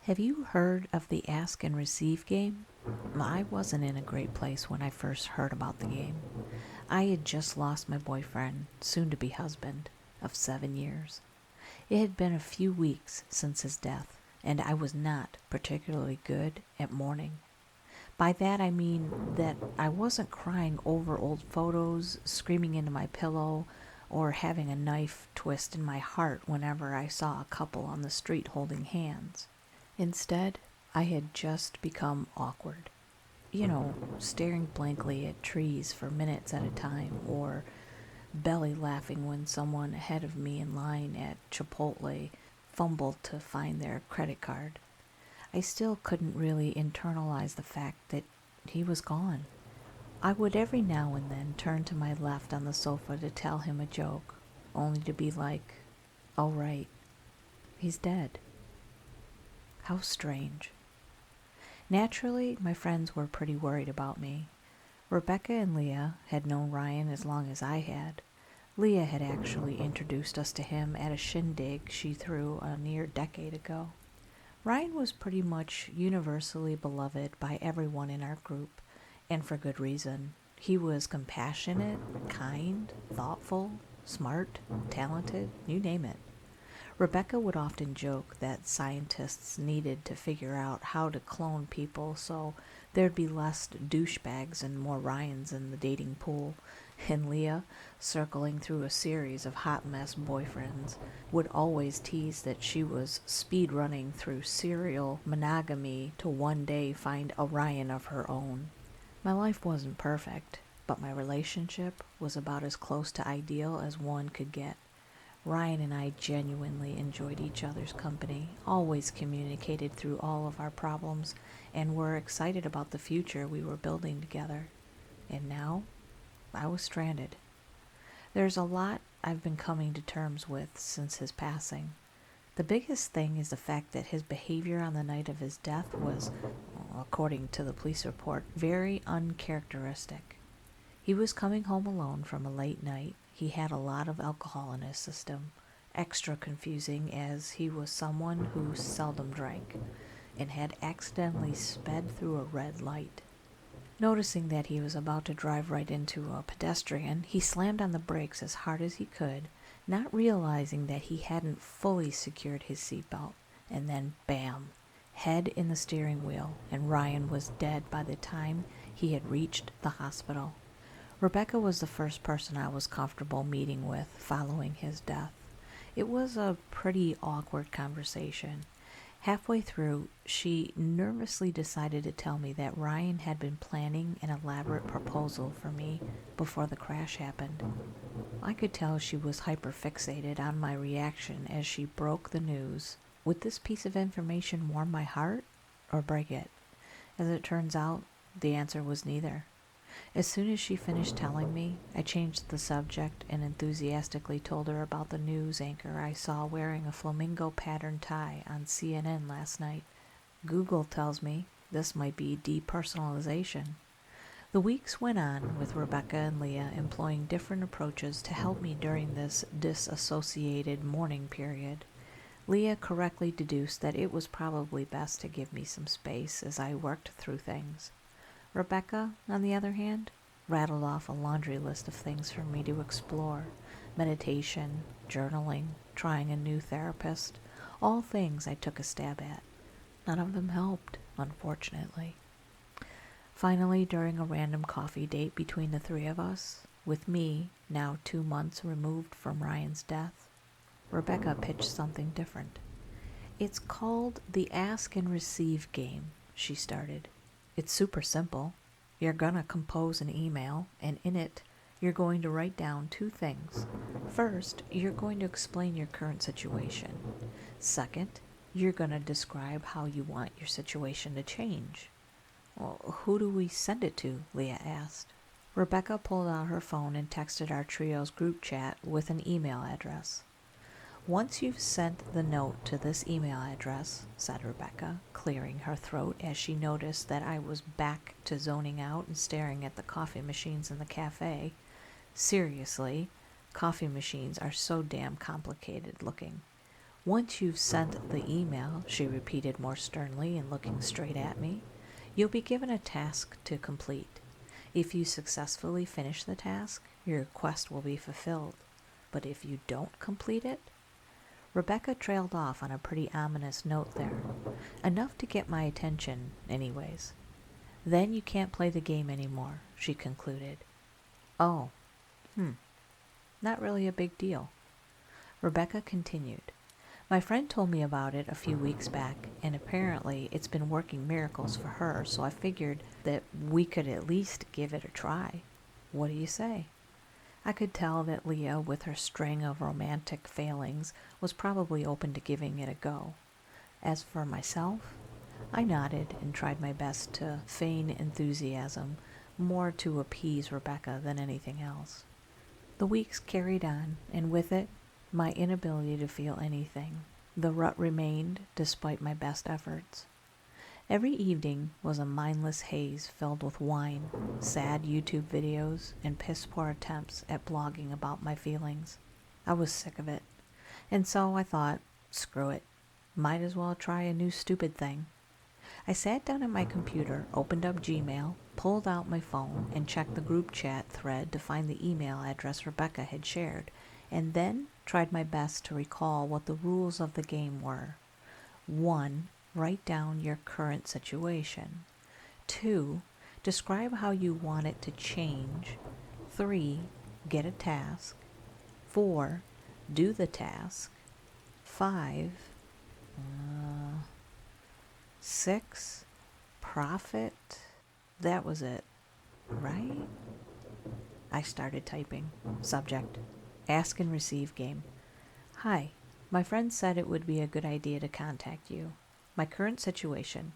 Have you heard of the ask and receive game? I wasn't in a great place when I first heard about the game. I had just lost my boyfriend, soon to be husband, of 7 years. It had been a few weeks since his death, and I was not particularly good at mourning. By that I mean that I wasn't crying over old photos, screaming into my pillow, or having a knife twist in my heart whenever I saw a couple on the street holding hands. Instead, I had just become awkward. Staring blankly at trees for minutes at a time, or belly laughing when someone ahead of me in line at Chipotle fumbled to find their credit card. I still couldn't really internalize the fact that he was gone. I would every now and then turn to my left on the sofa to tell him a joke, only to be like, oh right, he's dead. How strange. Naturally, my friends were pretty worried about me. Rebecca and Leah had known Ryan as long as I had. Leah had actually introduced us to him at a shindig she threw a near decade ago. Ryan was pretty much universally beloved by everyone in our group, and for good reason. He was compassionate, kind, thoughtful, smart, talented, you name it. Rebecca would often joke that scientists needed to figure out how to clone people so there'd be less douchebags and more Ryans in the dating pool, and Leah, circling through a series of hot mess boyfriends, would always tease that she was speed running through serial monogamy to one day find a Ryan of her own. My life wasn't perfect, but my relationship was about as close to ideal as one could get. Ryan and I genuinely enjoyed each other's company, always communicated through all of our problems, and were excited about the future we were building together. And now, I was stranded. There's a lot I've been coming to terms with since his passing. The biggest thing is the fact that his behavior on the night of his death was, according to the police report, very uncharacteristic. He was coming home alone from a late night. He had a lot of alcohol in his system, extra confusing as he was someone who seldom drank, and had accidentally sped through a red light. Noticing that he was about to drive right into a pedestrian, he slammed on the brakes as hard as he could, not realizing that he hadn't fully secured his seatbelt, and then bam, head in the steering wheel, and Ryan was dead by the time he had reached the hospital. Rebecca was the first person I was comfortable meeting with following his death. It was a pretty awkward conversation. Halfway through, she nervously decided to tell me that Ryan had been planning an elaborate proposal for me before the crash happened. I could tell she was hyperfixated on my reaction as she broke the news. Would this piece of information warm my heart or break it? As it turns out, the answer was neither. As soon as she finished telling me, I changed the subject and enthusiastically told her about the news anchor I saw wearing a flamingo pattern tie on CNN last night. Google tells me this might be depersonalization. The weeks went on with Rebecca and Leah employing different approaches to help me during this disassociated mourning period. Leah correctly deduced that it was probably best to give me some space as I worked through things. Rebecca, on the other hand, rattled off a laundry list of things for me to explore. Meditation, journaling, trying a new therapist, all things I took a stab at. None of them helped, unfortunately. Finally, during a random coffee date between the three of us, with me now 2 months removed from Ryan's death, Rebecca pitched something different. It's called the ask and receive game, she started. It's super simple. You're gonna compose an email, and in it, you're going to write down 2 things. First, you're going to explain your current situation. Second, you're gonna describe how you want your situation to change. Well, who do we send it to? Leah asked. Rebecca pulled out her phone and texted our trio's group chat with an email address. Once you've sent the note to this email address, said Rebecca, clearing her throat as she noticed that I was back to zoning out and staring at the coffee machines in the cafe. Seriously, coffee machines are so damn complicated looking. Once you've sent the email, she repeated more sternly and looking straight at me, you'll be given a task to complete. If you successfully finish the task, your request will be fulfilled. But if you don't complete it, Rebecca trailed off on a pretty ominous note there. Enough to get my attention, anyways. Then you can't play the game anymore, she concluded. Oh, not really a big deal. Rebecca continued. My friend told me about it a few weeks back, and apparently it's been working miracles for her, so I figured that we could at least give it a try. What do you say? I could tell that Leah, with her string of romantic failings, was probably open to giving it a go. As for myself, I nodded and tried my best to feign enthusiasm, more to appease Rebecca than anything else. The weeks carried on, and with it, my inability to feel anything. The rut remained, despite my best efforts. Every evening was a mindless haze filled with wine, sad YouTube videos, and piss-poor attempts at blogging about my feelings. I was sick of it, and so I thought, screw it, might as well try a new stupid thing. I sat down at my computer, opened up Gmail, pulled out my phone, and checked the group chat thread to find the email address Rebecca had shared, and then tried my best to recall what the rules of the game were. 1. Write down your current situation. 2. Describe how you want it to change. 3. Get a task. 4. Do the task. 5. 6. Profit. That was it, right? I started typing. Subject: Ask and receive game. Hi, my friend said it would be a good idea to contact you. My current situation: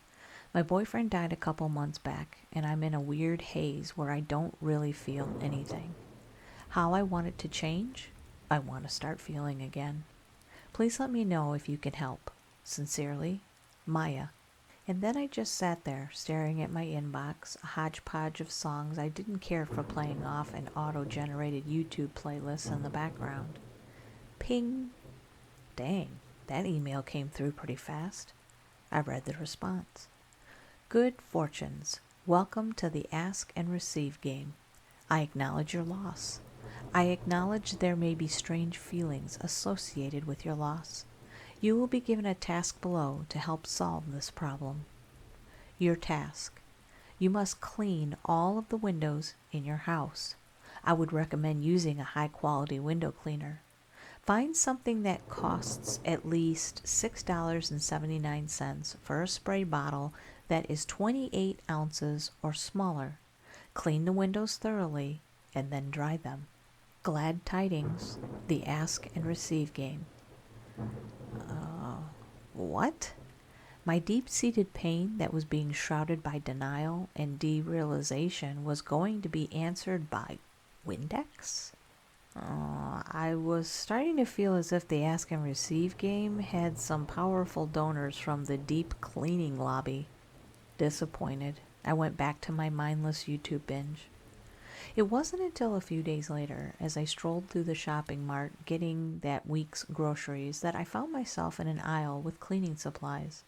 my boyfriend died a couple months back, and I'm in a weird haze where I don't really feel anything. How I want it to change? I want to start feeling again. Please let me know if you can help. Sincerely, Maya. And then I just sat there, staring at my inbox, a hodgepodge of songs I didn't care for playing off an auto-generated YouTube playlist in the background. Ping! Dang, that email came through pretty fast. I read the response. Good fortunes. Welcome to the Ask and Receive game. I acknowledge your loss. I acknowledge there may be strange feelings associated with your loss. You will be given a task below to help solve this problem. Your task: you must clean all of the windows in your house. I would recommend using a high-quality window cleaner. Find something that costs at least $6.79 for a spray bottle that is 28 ounces or smaller. Clean the windows thoroughly and then dry them. Glad tidings, the Ask and Receive game. What? My deep-seated pain that was being shrouded by denial and derealization was going to be answered by Windex? I was starting to feel as if the Ask and Receive game had some powerful donors from the deep cleaning lobby. Disappointed, I went back to my mindless YouTube binge. It wasn't until a few days later, as I strolled through the shopping mart getting that week's groceries, that I found myself in an aisle with cleaning supplies.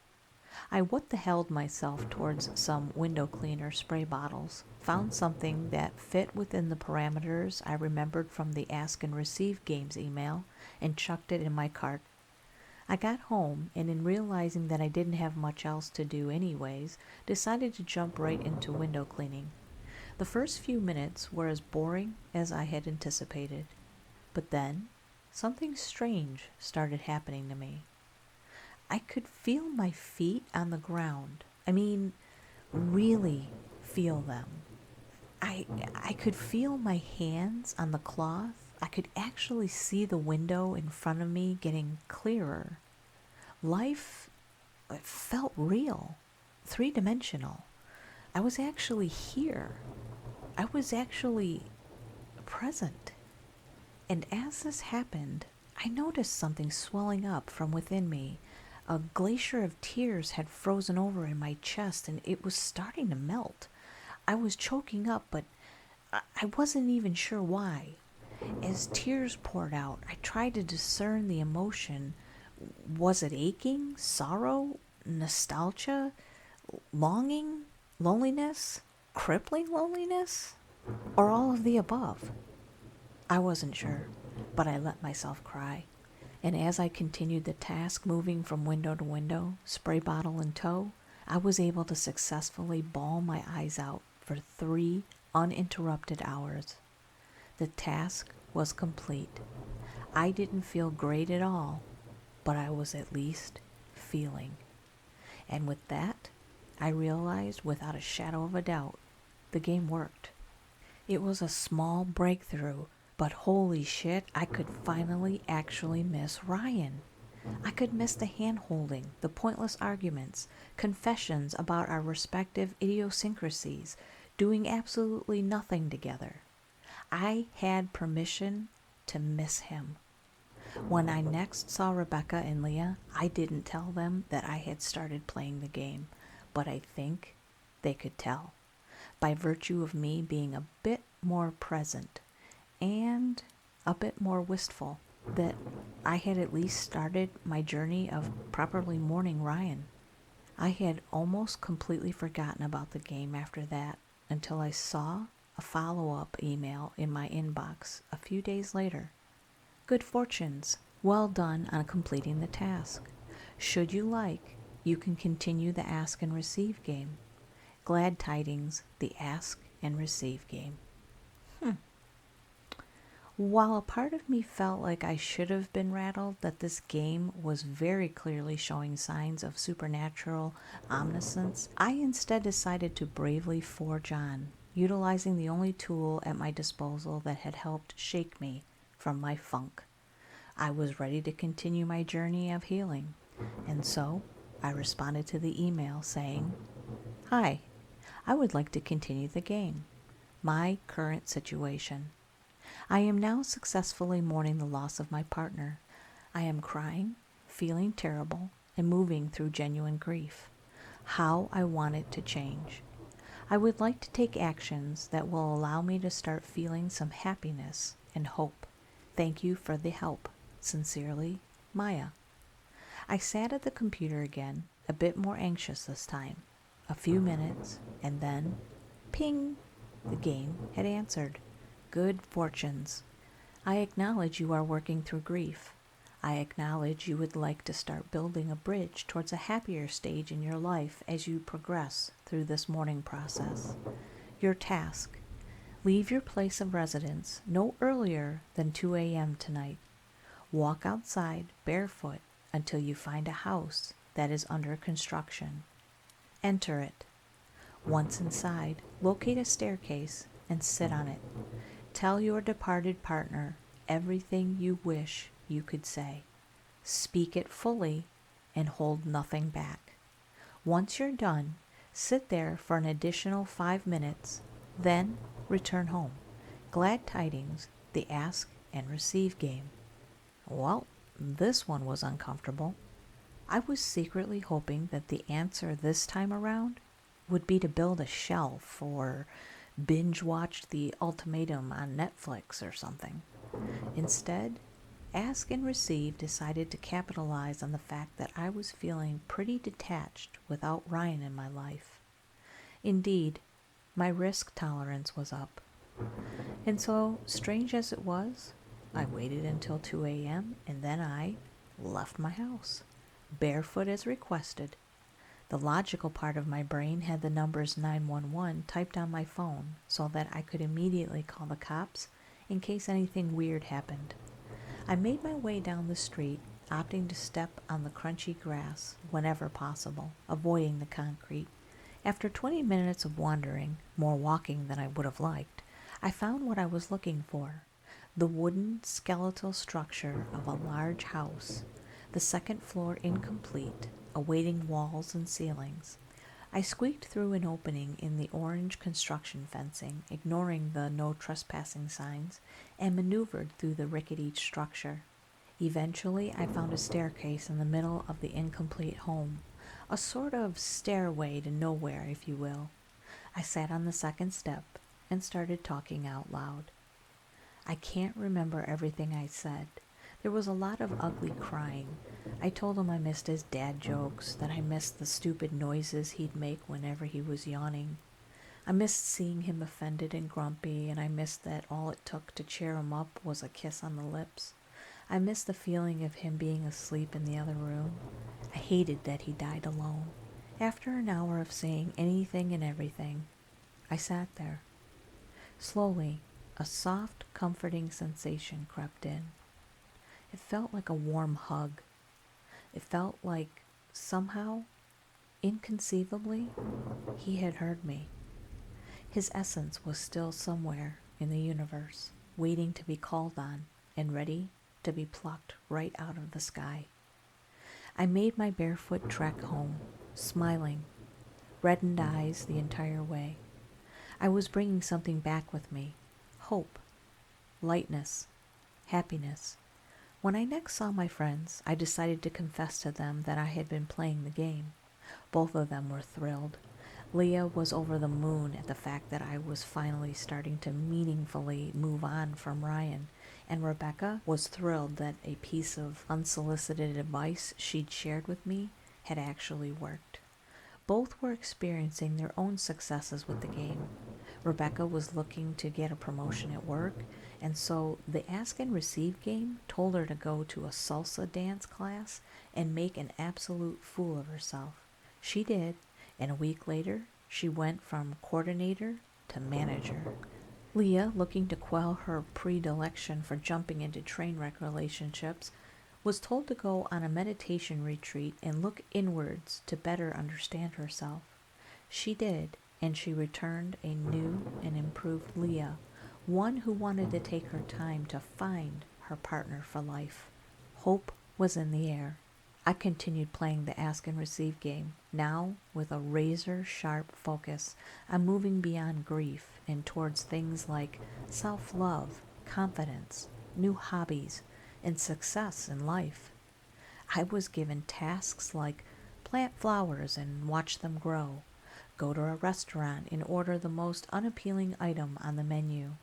I what-the-helled myself towards some window cleaner spray bottles, found something that fit within the parameters I remembered from the Ask and Receive games email, and chucked it in my cart. I got home, and in realizing that I didn't have much else to do anyways, decided to jump right into window cleaning. The first few minutes were as boring as I had anticipated, but then something strange started happening to me. I could feel my feet on the ground. I mean, really feel them. I could feel my hands on the cloth. I could actually see the window in front of me getting clearer. Life felt real, three-dimensional. I was actually here. I was actually present. And as this happened, I noticed something swelling up from within me. A glacier of tears had frozen over in my chest, and it was starting to melt. I was choking up, but I wasn't even sure why. As tears poured out, I tried to discern the emotion, Was it aching, sorrow, nostalgia, longing, loneliness, crippling loneliness, or all of the above? I wasn't sure, but I let myself cry. And as I continued the task, moving from window to window, spray bottle in tow, I was able to successfully bawl my eyes out for 3 uninterrupted hours. The task was complete. I didn't feel great at all, but I was at least feeling. And with that, I realized without a shadow of a doubt, the game worked. It was a small breakthrough, but holy shit, I could finally actually miss Ryan. I could miss the hand-holding, the pointless arguments, confessions about our respective idiosyncrasies, doing absolutely nothing together. I had permission to miss him. When I next saw Rebecca and Leah, I didn't tell them that I had started playing the game, but I think they could tell, by virtue of me being a bit more present and a bit more wistful, that I had at least started my journey of properly mourning Ryan. I had almost completely forgotten about the game after that until I saw a follow-up email in my inbox a few days later. Good fortunes. Well done on completing the task. Should you like, you can continue the ask and receive game. Glad tidings, the ask and receive game. While a part of me felt like I should have been rattled that this game was very clearly showing signs of supernatural omniscience, I instead decided to bravely forge on, utilizing the only tool at my disposal that had helped shake me from my funk. I was ready to continue my journey of healing, and so I responded to the email saying, "Hi, I would like to continue the game. My current situation. I am now successfully mourning the loss of my partner. I am crying, feeling terrible, and moving through genuine grief. How I want it to change. I would like to take actions that will allow me to start feeling some happiness and hope. Thank you for the help. Sincerely, Maya." I sat at the computer again, a bit more anxious this time. A few minutes, and then, ping, the game had answered. Good fortunes. I acknowledge you are working through grief. I acknowledge you would like to start building a bridge towards a happier stage in your life as you progress through this mourning process. Your task: leave your place of residence no earlier than 2 a.m. tonight. Walk outside barefoot until you find a house that is under construction. Enter it. Once inside, locate a staircase and sit on it. Tell your departed partner everything you wish you could say. Speak it fully and hold nothing back. Once you're done, sit there for an additional 5 minutes, then return home. Glad tidings, the ask and receive game. Well, this one was uncomfortable. I was secretly hoping that the answer this time around would be to build a shelf or binge watch The Ultimatum on Netflix or something. Instead, Ask and Receive decided to capitalize on the fact that I was feeling pretty detached without Ryan in my life. Indeed, my risk tolerance was up. And so, strange as it was, I waited until 2 a.m. and then I left my house, barefoot as requested. The logical part of my brain had the numbers 911 typed on my phone so that I could immediately call the cops in case anything weird happened. I made my way down the street, opting to step on the crunchy grass whenever possible, avoiding the concrete. After 20 minutes of wandering, more walking than I would have liked, I found what I was looking for: the wooden skeletal structure of a large house, the second floor incomplete, awaiting walls and ceilings. I squeaked through an opening in the orange construction fencing, ignoring the no trespassing signs, and maneuvered through the rickety structure. Eventually, I found a staircase in the middle of the incomplete home, a sort of stairway to nowhere, if you will. I sat on the second step and started talking out loud. I can't remember everything I said. There was a lot of ugly crying. I told him I missed his dad jokes, that I missed the stupid noises he'd make whenever he was yawning. I missed seeing him offended and grumpy, and I missed that all it took to cheer him up was a kiss on the lips. I missed the feeling of him being asleep in the other room. I hated that he died alone. After an hour of saying anything and everything, I sat there. Slowly, a soft, comforting sensation crept in. It felt like a warm hug. It felt like, somehow, inconceivably, he had heard me. His essence was still somewhere in the universe, waiting to be called on and ready to be plucked right out of the sky. I made my barefoot trek home, smiling, reddened eyes the entire way. I was bringing something back with me: hope, lightness, happiness. When I next saw my friends, I decided to confess to them that I had been playing the game. Both of them were thrilled. Leah was over the moon at the fact that I was finally starting to meaningfully move on from Ryan, and Rebecca was thrilled that a piece of unsolicited advice she'd shared with me had actually worked. Both were experiencing their own successes with the game. Rebecca was looking to get a promotion at work, and so the Ask and Receive game told her to go to a salsa dance class and make an absolute fool of herself. She did, and a week later, she went from coordinator to manager. Leah, looking to quell her predilection for jumping into train wreck relationships, was told to go on a meditation retreat and look inwards to better understand herself. She did, and she returned a new and improved Leah, one who wanted to take her time to find her partner for life. Hope was in the air. I continued playing the Ask and Receive game, now with a razor-sharp focus on moving beyond grief and towards things like self-love, confidence, new hobbies, and success in life. I was given tasks like plant flowers and watch them grow, go to a restaurant and order the most unappealing item on the menu,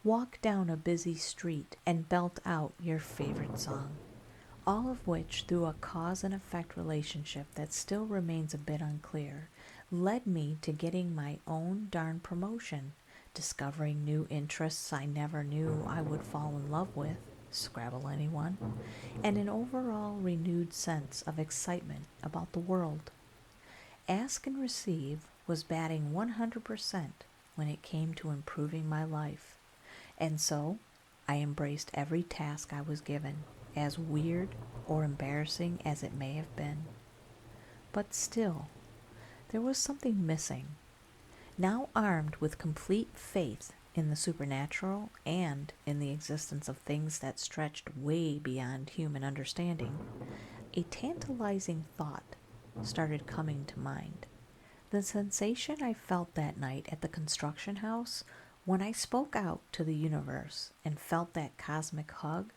walk down a busy street and belt out your favorite song. All of which, through a cause and effect relationship that still remains a bit unclear, led me to getting my own darn promotion, discovering new interests I never knew I would fall in love with, Scrabble anyone, and an overall renewed sense of excitement about the world. Ask and Receive was batting 100% when it came to improving my life, and so I embraced every task I was given, as weird or embarrassing as it may have been. But still, there was something missing. Now armed with complete faith in the supernatural and in the existence of things that stretched way beyond human understanding, a tantalizing thought started coming to mind. The sensation I felt that night at the construction house when I spoke out to the universe and felt that cosmic hug,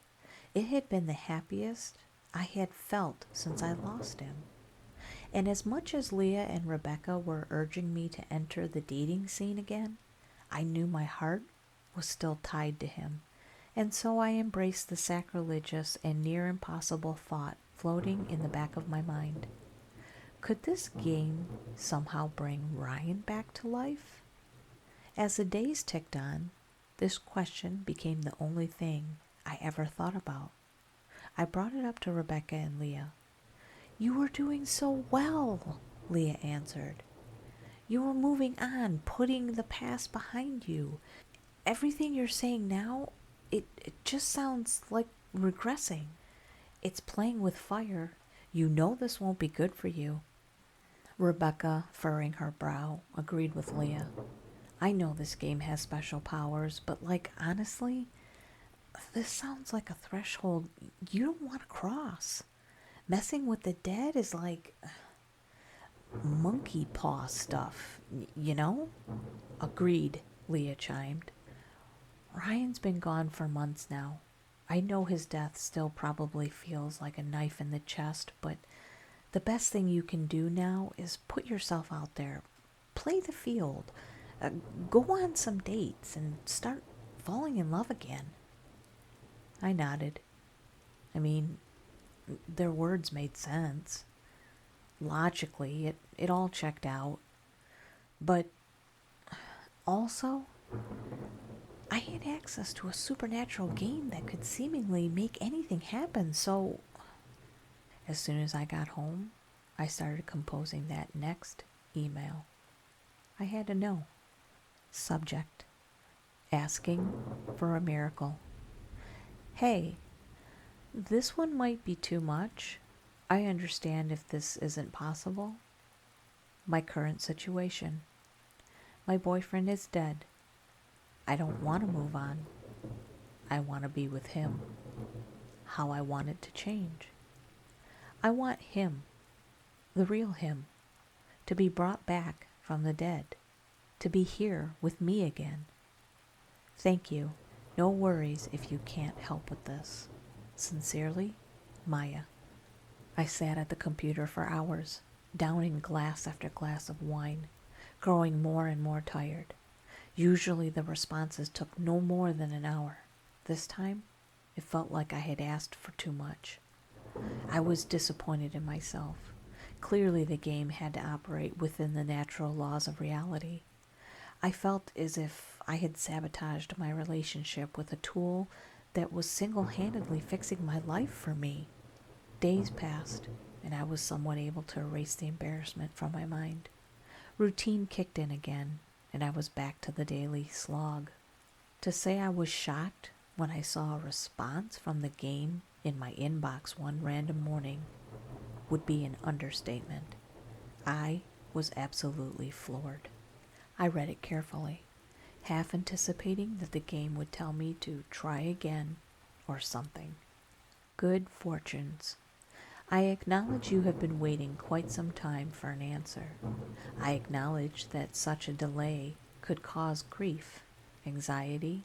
it had been the happiest I had felt since I lost him. And as much as Leah and Rebecca were urging me to enter the dating scene again, I knew my heart was still tied to him, and so I embraced the sacrilegious and near impossible thought floating in the back of my mind. Could this game somehow bring Ryan back to life? As the days ticked on, this question became the only thing I ever thought about. I brought it up to Rebecca and Leah. "You were doing so well," Leah answered. "You were moving on, putting the past behind you. Everything you're saying now, it just sounds like regressing. It's playing with fire. You know this won't be good for you." Rebecca, furrowing her brow, agreed with Leah. "I know this game has special powers, but honestly, this sounds like a threshold you don't want to cross. Messing with the dead is like monkey paw stuff, you know?" "Agreed," Leah chimed. "Ryan's been gone for months now. I know his death still probably feels like a knife in the chest, but the best thing you can do now is put yourself out there. Play the field. Go on some dates and start falling in love again." I nodded, I mean, their words made sense. Logically, it all checked out. But also, I had access to a supernatural game that could seemingly make anything happen, so as soon as I got home, I started composing that next email. I had to know. Subject: asking for a miracle. Hey, this one might be too much. I understand if this isn't possible. My current situation. My boyfriend is dead. I don't want to move on. I want to be with him. How I want it to change. I want him, the real him, to be brought back from the dead, to be here with me again. Thank you. No worries if you can't help with this. Sincerely, Maya. I sat at the computer for hours, downing glass after glass of wine, growing more and more tired. Usually the responses took no more than an hour. This time, it felt like I had asked for too much. I was disappointed in myself. Clearly the game had to operate within the natural laws of reality. I felt as if I had sabotaged my relationship with a tool that was single-handedly fixing my life for me. Days passed, and I was somewhat able to erase the embarrassment from my mind. Routine kicked in again, and I was back to the daily slog. To say I was shocked when I saw a response from the game in my inbox one random morning would be an understatement. I was absolutely floored. I read it carefully, half anticipating that the game would tell me to try again or something. Good fortunes. I acknowledge you have been waiting quite some time for an answer. I acknowledge that such a delay could cause grief, anxiety,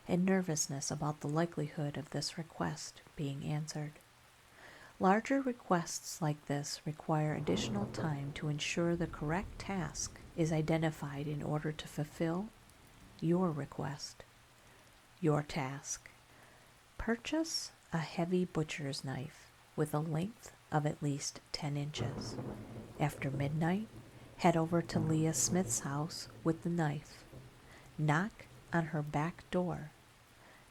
and nervousness about the likelihood of this request being answered. Larger requests like this require additional time to ensure the correct task is identified in order to fulfill your request. Your task: purchase a heavy butcher's knife with a length of at least 10 inches. After midnight, head over to Leah Smith's house with the knife. Knock on her back door.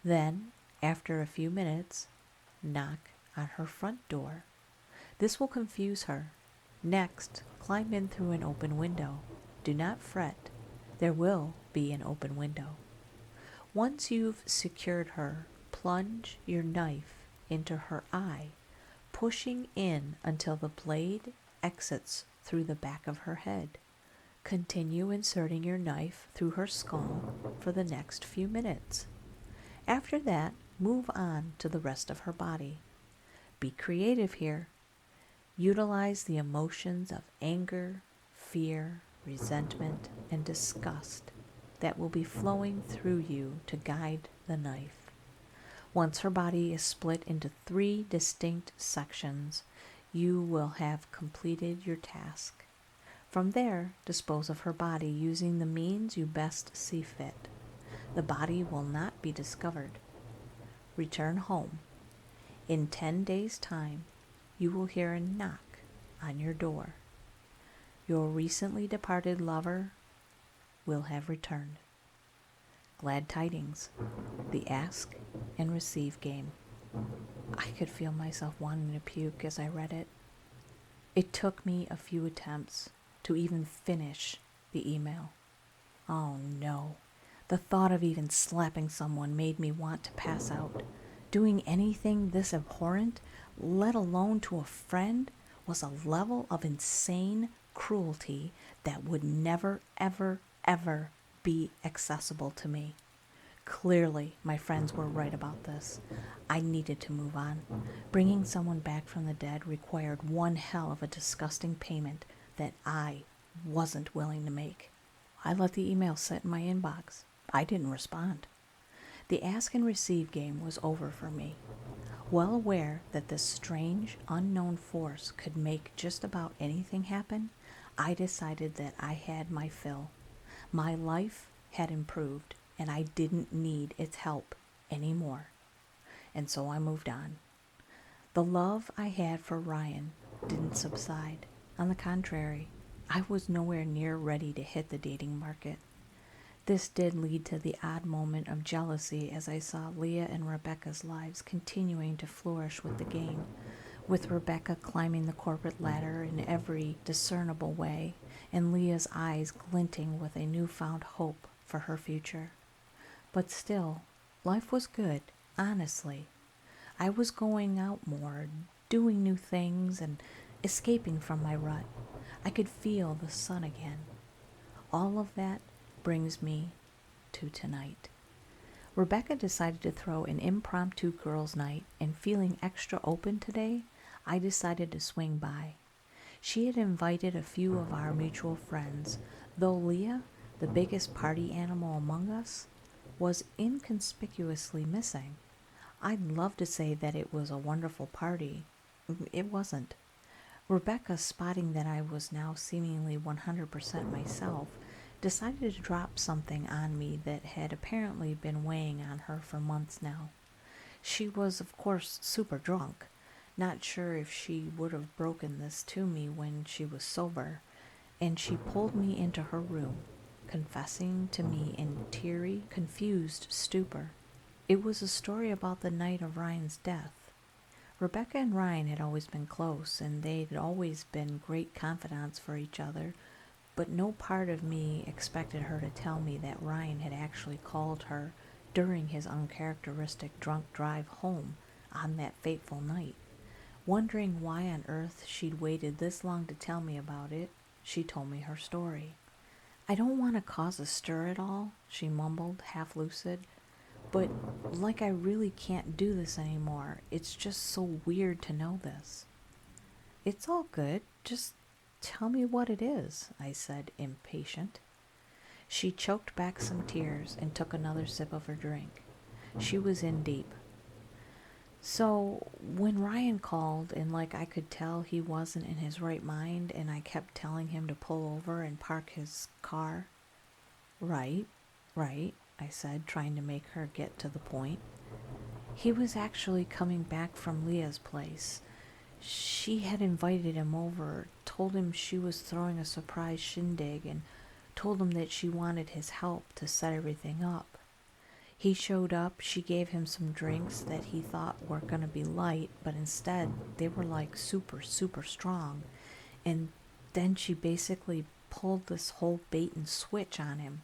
Then, after a few minutes, knock on her front door. This will confuse her. Next, climb in through an open window. Do not fret. There will be an open window. Once you've secured her, plunge your knife into her eye, pushing in until the blade exits through the back of her head. Continue inserting your knife through her skull for the next few minutes. After that, move on to the rest of her body. Be creative here. Utilize the emotions of anger, fear, resentment, and disgust that will be flowing through you to guide the knife. Once her body is split into 3 distinct sections, you will have completed your task. From there, dispose of her body using the means you best see fit. The body will not be discovered. Return home. In 10 days' time, you will hear a knock on your door. Your recently departed lover will have returned. Glad tidings. The ask and receive game. I could feel myself wanting to puke as I read it. It took me a few attempts to even finish the email. Oh no. The thought of even slapping someone made me want to pass out. Doing anything this abhorrent, let alone to a friend, was a level of insane cruelty that would never, ever, ever be accessible to me. Clearly, my friends were right about this. I needed to move on. Bringing someone back from the dead required one hell of a disgusting payment that I wasn't willing to make. I let the email sit in my inbox. I didn't respond. The ask and receive game was over for me. Well aware that this strange, unknown force could make just about anything happen, I decided that I had my fill. My life had improved, and I didn't need its help anymore. And so I moved on. The love I had for Ryan didn't subside. On the contrary, I was nowhere near ready to hit the dating market. This did lead to the odd moment of jealousy as I saw Leah and Rebecca's lives continuing to flourish with the game, with Rebecca climbing the corporate ladder in every discernible way, and Leah's eyes glinting with a newfound hope for her future. But still, life was good, honestly. I was going out more, doing new things, and escaping from my rut. I could feel the sun again. All of that brings me to tonight. Rebecca decided to throw an impromptu girls' night, and feeling extra open today, I decided to swing by. She had invited a few of our mutual friends, though Leah, the biggest party animal among us, was inconspicuously missing. I'd love to say that it was a wonderful party. It wasn't. Rebecca, spotting that I was now seemingly 100% myself, decided to drop something on me that had apparently been weighing on her for months now. She was, of course, super drunk. Not sure if she would have broken this to me when she was sober, and she pulled me into her room, confessing to me in teary, confused stupor. It was a story about the night of Ryan's death. Rebecca and Ryan had always been close, and they'd always been great confidants for each other, but no part of me expected her to tell me that Ryan had actually called her during his uncharacteristic drunk drive home on that fateful night. Wondering why on earth she'd waited this long to tell me about it, she told me her story. "I don't want to cause a stir at all," she mumbled, half lucid, "but like I really can't do this anymore. It's just so weird to know this." "It's all good. Just tell me what it is," I said, impatient. She choked back some tears and took another sip of her drink. She was in deep. "So, when Ryan called and I could tell he wasn't in his right mind and I kept telling him to pull over and park his car." Right, I said, trying to make her get to the point. "He was actually coming back from Leah's place. She had invited him over, told him she was throwing a surprise shindig, and told him that she wanted his help to set everything up. He showed up, she gave him some drinks that he thought were going to be light, but instead they were super, super strong. And then she basically pulled this whole bait and switch on him.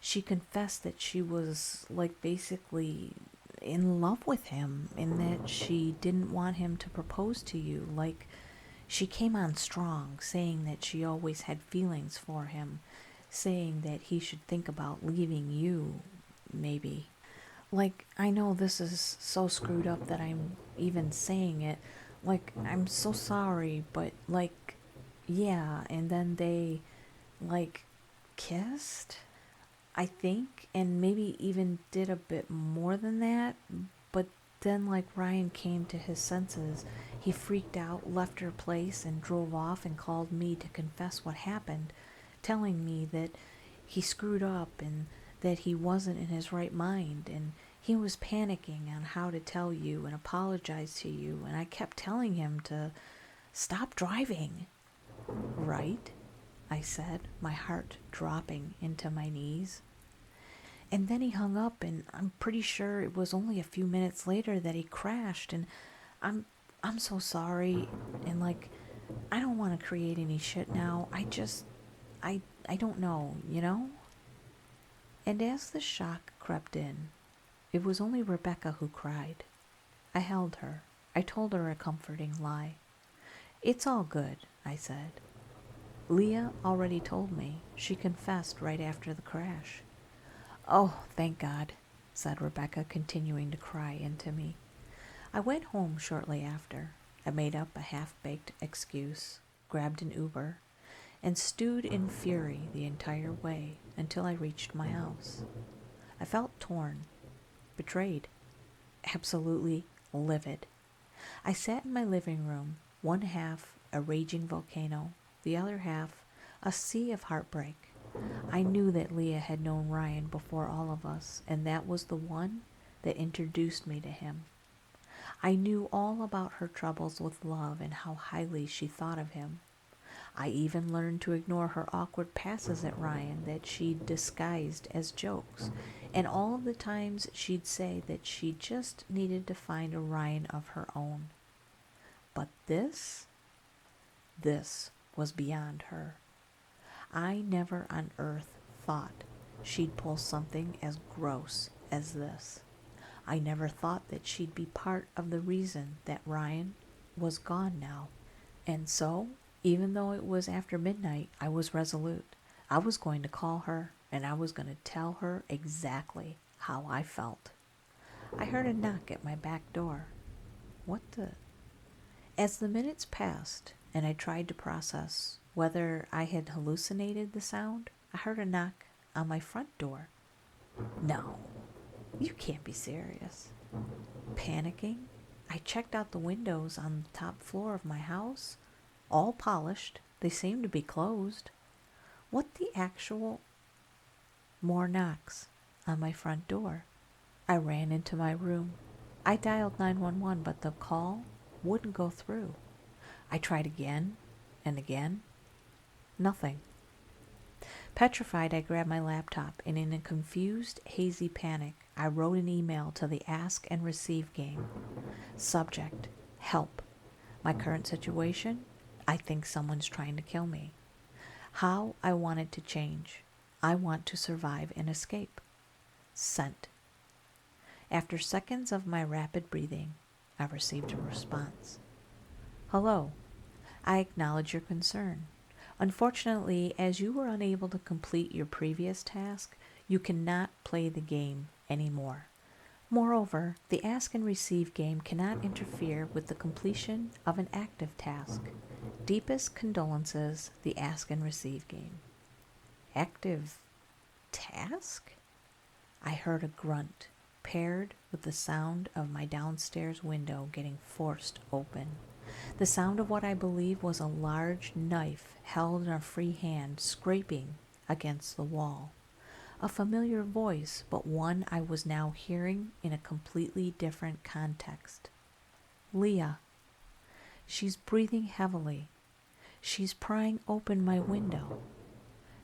She confessed that she was basically in love with him and that she didn't want him to propose to you. She came on strong, saying that she always had feelings for him, saying that he should think about leaving you, maybe. I know this is so screwed up that I'm even saying it. I'm so sorry, but yeah, and then they kissed, I think, and maybe even did a bit more than that. But then Ryan came to his senses. He freaked out, left her place, and drove off and called me to confess what happened, telling me that he screwed up and that he wasn't in his right mind, and he was panicking on how to tell you and apologize to you, and I kept telling him to stop driving." "Right," I said, my heart dropping into my knees. "And then he hung up, and I'm pretty sure it was only a few minutes later that he crashed, and I'm so sorry, and I don't want to create any shit now. I don't know, you know?" And as the shock crept in, it was only Rebecca who cried. I held her. I told her a comforting lie. "It's all good," I said. "Leah already told me. She confessed right after the crash." "Oh, thank God," said Rebecca, continuing to cry into me. I went home shortly after. I made up a half-baked excuse, grabbed an Uber, and stewed in fury the entire way until I reached my house. I felt torn, betrayed, absolutely livid. I sat in my living room, one half a raging volcano, the other half a sea of heartbreak. I knew that Leah had known Ryan before all of us, and that was the one that introduced me to him. I knew all about her troubles with love and how highly she thought of him. I even learned to ignore her awkward passes at Ryan that she'd disguised as jokes, and all of the times she'd say that she just needed to find a Ryan of her own. But this was beyond her. I never on earth thought she'd pull something as gross as this. I never thought that she'd be part of the reason that Ryan was gone now. And so, even though it was after midnight, I was resolute. I was going to call her, and I was going to tell her exactly how I felt. I heard a knock at my back door. What the? As the minutes passed, and I tried to process whether I had hallucinated the sound, I heard a knock on my front door. No, you can't be serious. Panicking, I checked out the windows on the top floor of my house. All polished. They seemed to be closed. What the actual? More knocks on my front door. I ran into my room. I dialed 911, but the call wouldn't go through. I tried again and again. Nothing. Petrified, I grabbed my laptop, and in a confused, hazy panic, I wrote an email to the Ask and Receive game. Subject: help. My current situation: I think someone's trying to kill me. How I want it to change. I want to survive and escape. Sent. After seconds of my rapid breathing, I received a response. Hello. I acknowledge your concern. Unfortunately, as you were unable to complete your previous task, you cannot play the game anymore. Moreover, the Ask and Receive game cannot interfere with the completion of an active task. Deepest condolences, the Ask and Receive game. Active task? I heard a grunt, paired with the sound of my downstairs window getting forced open. The sound of what I believe was a large knife held in a free hand scraping against the wall. A familiar voice, but one I was now hearing in a completely different context. Leah. She's breathing heavily. She's prying open my window.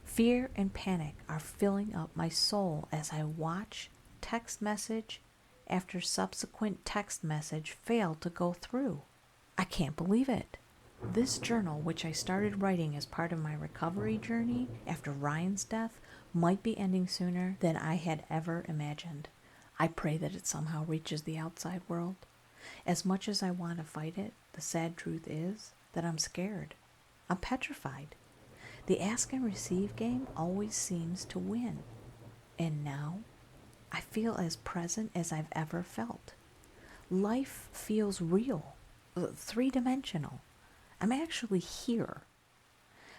Fear and panic are filling up my soul as I watch text message after subsequent text message fail to go through. I can't believe it. This journal, which I started writing as part of my recovery journey after Ryan's death, might be ending sooner than I had ever imagined. I pray that it somehow reaches the outside world. As much as I want to fight it, the sad truth is that I'm scared. I'm petrified. The Ask and Receive game always seems to win. And now, I feel as present as I've ever felt. Life feels real, three-dimensional. I'm actually here.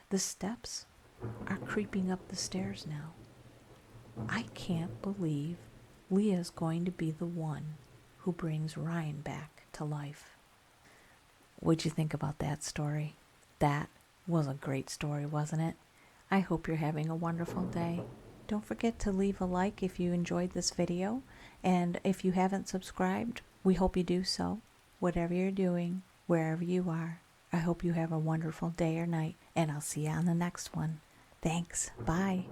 The steps are creeping up the stairs now. I can't believe Leah's going to be the one who brings Ryan back to life. What'd you think about that story? That was a great story, wasn't it? I hope you're having a wonderful day. Don't forget to leave a like if you enjoyed this video, and if you haven't subscribed, we hope you do so. Whatever you're doing, wherever you are, I hope you have a wonderful day or night, and I'll see you on the next one. Thanks. Bye.